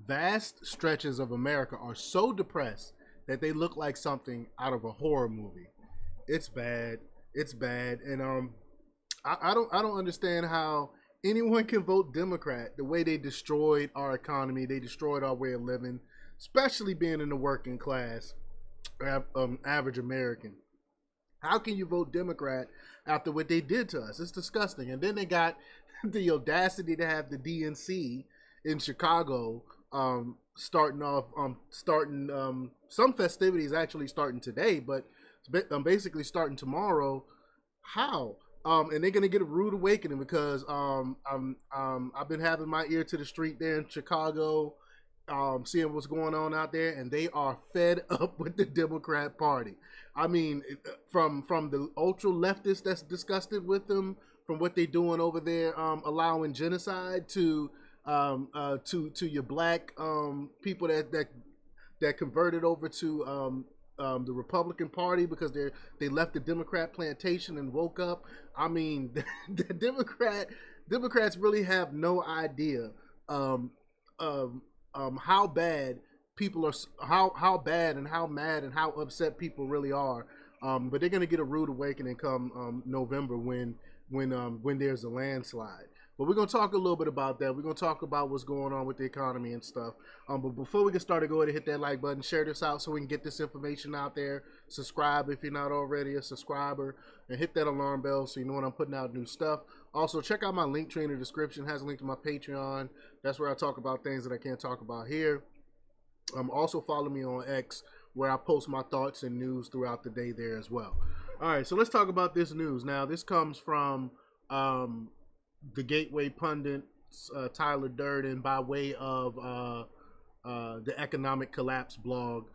vast stretches of America are so depressed that they look like something out of a horror movie. It's bad. It's bad, and I don't understand how anyone can vote Democrat. The way they destroyed our economy, they destroyed our way of living, especially being in the working class, average American. How can you vote Democrat after what they did to us? It's disgusting. And then they got the audacity to have the DNC in Chicago starting off, starting some festivities actually starting today, but basically starting tomorrow. How? And they're gonna get a rude awakening because I've been having my ear to the street there in Chicago, seeing what's going on out there, and they are fed up with the Democrat Party. I mean, from the ultra leftists that's disgusted with them, from what they're doing over there, allowing genocide to your black people that converted over to the Republican Party because they left the Democrat plantation and woke up. I mean, the Democrats really have no idea how bad people are, how bad and how mad and how upset people really are. But they're gonna get a rude awakening come November when there's a landslide. But we're going to talk a little bit about that. We're going to talk about what's going on with the economy and stuff. But before we get started, go ahead and hit that like button. Share this out so we can get this information out there. Subscribe if you're not already a subscriber. And hit that alarm bell so you know when I'm putting out new stuff. Also, check out my link tree in the description. It has a link to my Patreon. That's where I talk about things that I can't talk about here. Also, follow me on X where I post my thoughts and news throughout the day there as well. All right, so let's talk about this news. Now, this comes from the Gateway pundit Tyler Durden by way of the Economic Collapse blog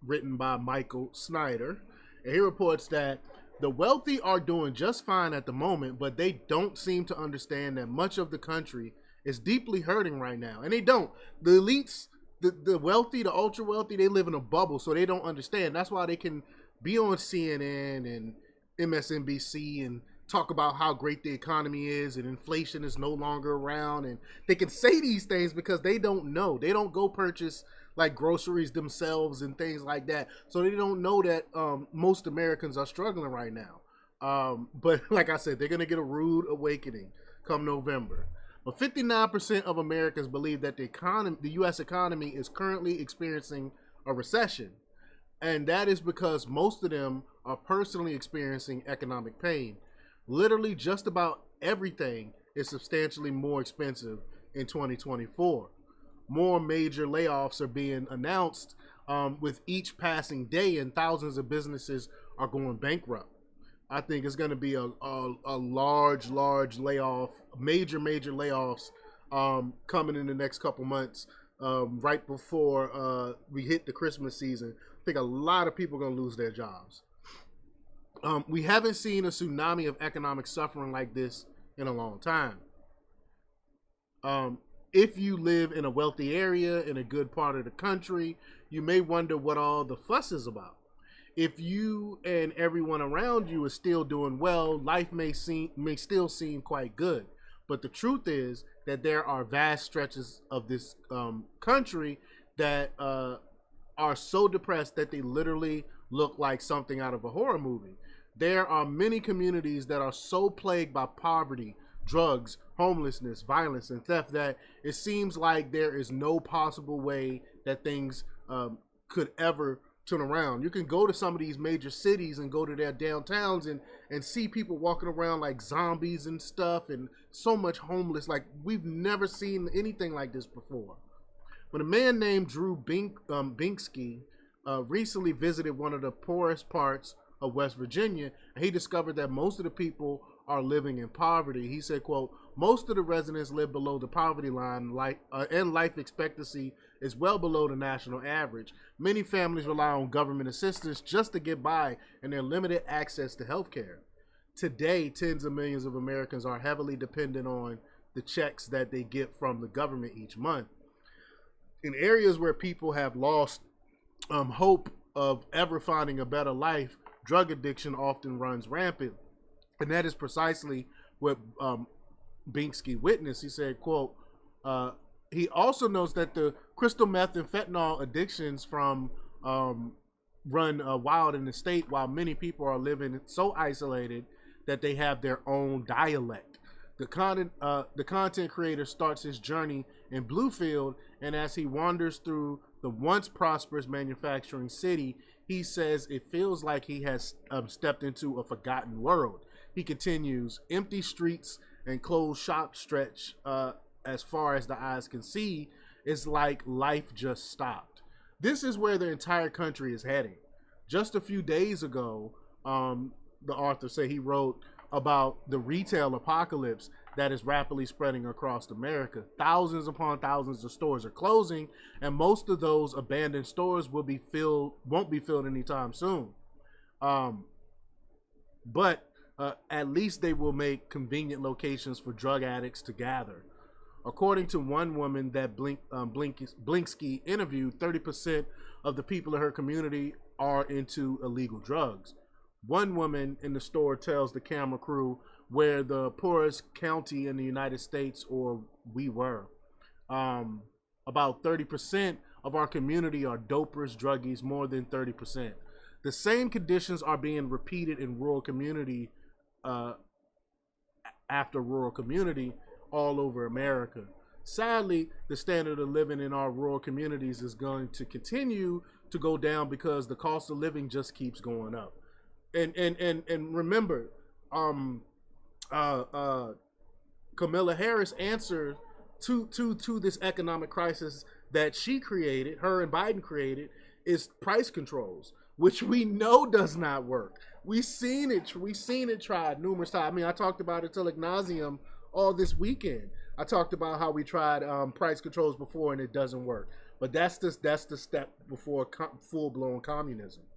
written by Michael Snyder. And he reports that the wealthy are doing just fine at the moment, but they don't seem to understand that much of the country is deeply hurting right now. And they don't. The elites, the wealthy, the ultra wealthy, they live in a bubble, so they don't understand. That's why they can be on CNN and MSNBC and talk about how great the economy is and inflation is no longer around, and they can say these things because they don't know. They don't go purchase like groceries themselves and things like that, so they don't know that most Americans are struggling right now. But like I said, they're gonna get a rude awakening come November. But 59% of Americans believe that the U.S. economy is currently experiencing a recession, and that is because most of them are personally experiencing economic pain. Literally just about everything is substantially more expensive in 2024. More major layoffs are being announced with each passing day, and thousands of businesses are going bankrupt. I think it's going to be a large layoff, major layoffs coming in the next couple months, right before we hit the Christmas season. I think a lot of people are going to lose their jobs. We haven't seen a tsunami of economic suffering like this in a long time. If you live in a wealthy area in a good part of the country, you may wonder what all the fuss is about. If you and everyone around you is still doing well, life may still seem quite good. But the truth is that there are vast stretches of this country that are so depressed that they literally look like something out of a horror movie. There are many communities that are so plagued by poverty, drugs, homelessness, violence, and theft that it seems like there is no possible way that things could ever turn around. You can go to some of these major cities and go to their downtowns and see people walking around like zombies and stuff, and so much homeless. Like, we've never seen anything like this before. But a man named Drew Binkski recently visited one of the poorest parts of West Virginia, and he discovered that most of the people are living in poverty. He said, quote, "Most of the residents live below the poverty line, and life expectancy is well below the national average. Many families rely on government assistance just to get by, and their limited access to health care. Today, tens of millions of Americans are heavily dependent on the checks that they get from the government each month. In areas where people have lost hope of ever finding a better life, drug addiction often runs rampant." And that is precisely what Binkski witnessed. He said, quote, He also notes that the crystal meth and fentanyl addictions from run wild in the state, while many people are living so isolated that they have their own dialect. The content creator starts his journey in Bluefield, and as he wanders through the once prosperous manufacturing city, he says it feels like he has stepped into a forgotten world. He continues, empty streets and closed shop stretch as far as the eyes can see. It's like life just stopped. This is where the entire country is heading. Just a few days ago, the author said he wrote about the retail apocalypse that is rapidly spreading across America. Thousands upon thousands of stores are closing, and most of those abandoned stores won't be filled anytime soon. But at least they will make convenient locations for drug addicts to gather. According to one woman that Blinsky interviewed, 30% of the people in her community are into illegal drugs. One woman in the store tells the camera crew, "We're the poorest county in the United States, or we were. About 30% of our community are dopers, druggies, more than 30%. The same conditions are being repeated in rural community after rural community all over America. Sadly, the standard of living in our rural communities is going to continue to go down because the cost of living just keeps going up." And remember, Kamala Harris answered to this economic crisis that she created, her and Biden created, is price controls, which we know does not work. We've seen it tried numerous times. I mean, I talked about it till ad nauseum all this weekend. I talked about how we tried price controls before and it doesn't work. But that's the step before full-blown communism.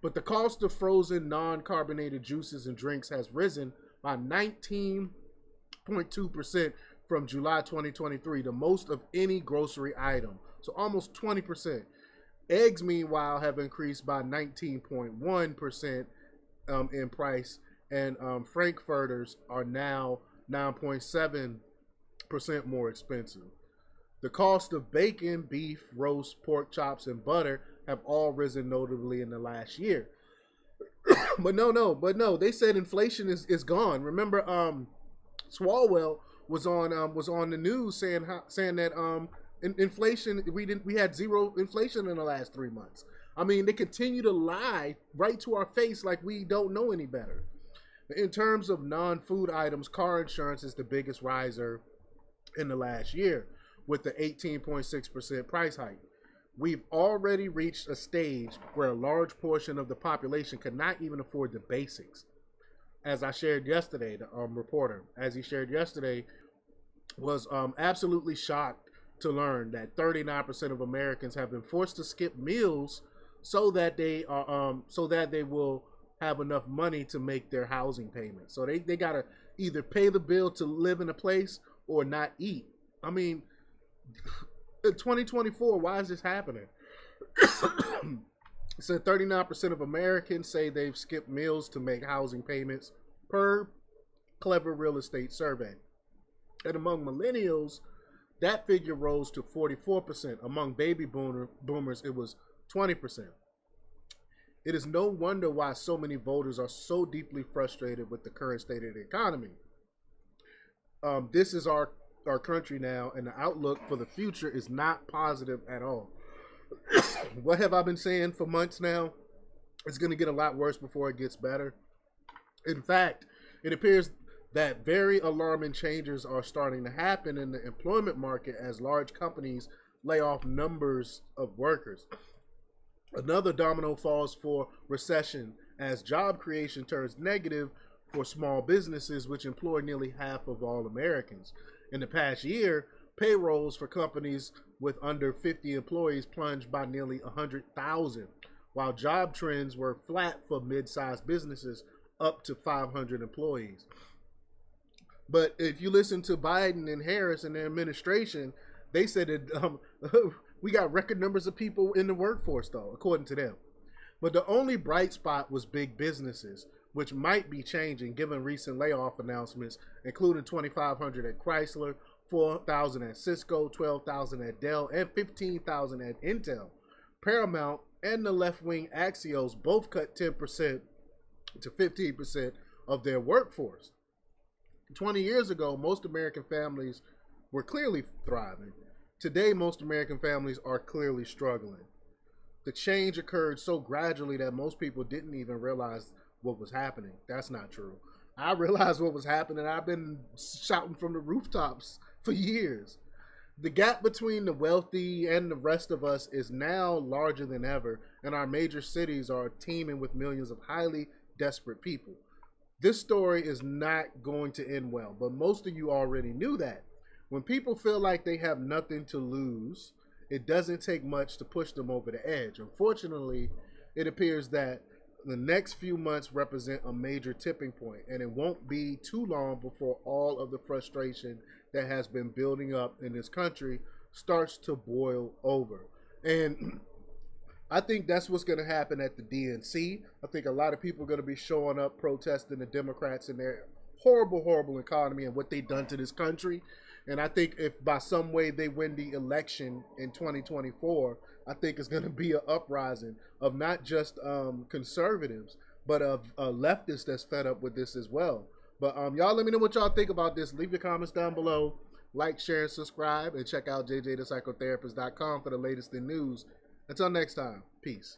But the cost of frozen non-carbonated juices and drinks has risen by 19.2% from July 2023, the most of any grocery item. So almost 20%. Eggs, meanwhile, have increased by 19.1% in price, and Frankfurters are now 9.7% more expensive. The cost of bacon, beef, roast, pork chops, and butter have all risen notably in the last year. But no, they said inflation is gone. Remember, Swalwell was on the news saying that inflation, we had zero inflation in the last 3 months. I mean, they continue to lie right to our face like we don't know any better. In terms of non-food items, car insurance is the biggest riser in the last year, with the 18.6% price hike. We've already reached a stage where a large portion of the population cannot even afford the basics. As I shared yesterday, the reporter, as he shared yesterday, was absolutely shocked to learn that 39% of Americans have been forced to skip meals so that they will have enough money to make their housing payments. So they gotta either pay the bill to live in a place or not eat. I mean, in 2024, why is this happening? So 39% of Americans say they've skipped meals to make housing payments per Clever Real Estate survey. And among millennials, that figure rose to 44%. Among baby boomers, it was 20%. It is no wonder why so many voters are so deeply frustrated with the current state of the economy. This is our country now, and the outlook for the future is not positive at all. What have I been saying for months now? It's going to get a lot worse before it gets better. In fact, it appears that very alarming changes are starting to happen in the employment market as large companies lay off numbers of workers. Another domino falls for recession as job creation turns negative for small businesses, which employ nearly half of all Americans. In the past year, payrolls for companies with under 50 employees plunged by nearly 100,000, while job trends were flat for mid-sized businesses up to 500 employees. But if you listen to Biden and Harris and their administration, they said that we got record numbers of people in the workforce, though, according to them. But the only bright spot was big businesses, which might be changing given recent layoff announcements, including 2,500 at Chrysler, 4,000 at Cisco, 12,000 at Dell, and 15,000 at Intel. Paramount and the left-wing Axios both cut 10% to 15% of their workforce. 20 years ago, most American families were clearly thriving. Today, most American families are clearly struggling. The change occurred so gradually that most people didn't even realize what was happening. That's not true. I realized what was happening. I've been shouting from the rooftops for years. The gap between the wealthy and the rest of us is now larger than ever, and our major cities are teeming with millions of highly desperate people. This story is not going to end well, but most of you already knew that. When people feel like they have nothing to lose, it doesn't take much to push them over the edge. Unfortunately, it appears that the next few months represent a major tipping point, and it won't be too long before all of the frustration that has been building up in this country starts to boil over. And I think that's what's going to happen at the DNC. I think a lot of people are going to be showing up protesting the Democrats and their horrible, horrible economy and what they've done to this country. And I think if by some way they win the election in 2024, I think it's going to be an uprising of not just conservatives, but of leftists that's fed up with this as well. But y'all let me know what y'all think about this. Leave your comments down below. Like, share, and subscribe. And check out jjthepsychotherapist.com for the latest in news. Until next time, peace.